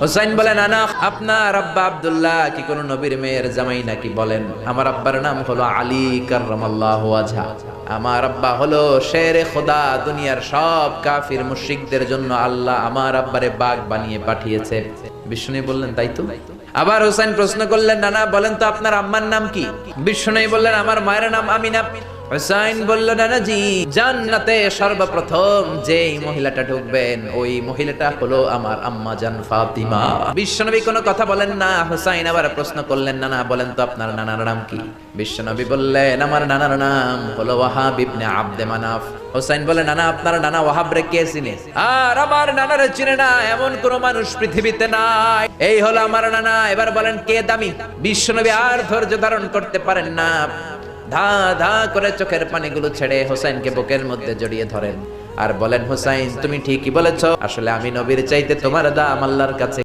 হুসাইন বলে নানা আপনার আব্বা আব্দুল্লাহ কি কোন নবীর মেয়ের জামাই নাকি? বলেন আমার আব্বার নাম হলো আলী কাররামাল্লাহু ওয়াজহা। আমার আব্বা হলো শেরে খোদা, দুনিয়ার সব কাফির মুশরিকদের জন্য আল্লাহ আমার আব্বারে বাঘ বানিয়ে পাঠিয়েছে। বিষ্ণু বললেন তাই তো। আবার হুসাইন প্রশ্ন করলেন নানা বলেন তো আপনার আম্মার নাম কি? বিষ্ণু বললেন আমার মায়ের নাম আমিনা। হুসাইন বলল নানাজি জান্নাতে সর্বপ্রথম যেই মহিলাটা ঢুকবেন ওই মহিলাটা হলো আমার আম্মা জান ফাতিমা। বিশ্বনবী কোনো কথা বলেন না। হুসাইন আবার প্রশ্ন করলেন নানা বলেন তো আপনার নানার নাম কি? বিশ্বনবী বললেন আমার নানার নাম হলো ওয়াহাব ইবনে আব্দে মানাফ। হুসাইন বলে নানা আপনার নানা ওয়াহাব রে কে চিনে? আর আমার নানারে চিনে না এমন কোন মানুষ পৃথিবীতে নাই। এই হলো আমার নানা। এবার বলেন কে দামি? বিশ্বনবী আর ধৈর্য ধারণ করতে পারেন না, ধা ধা করে চোখের পানিগুলো ছেড়ে হুসাইনকে বুকের মধ্যে জড়িয়ে ধরেন আর বলেন হুসাইন তুমি ঠিকই বলেছো, আসলে আমি নবীর চাইতে তোমার দাম আল্লাহর কাছে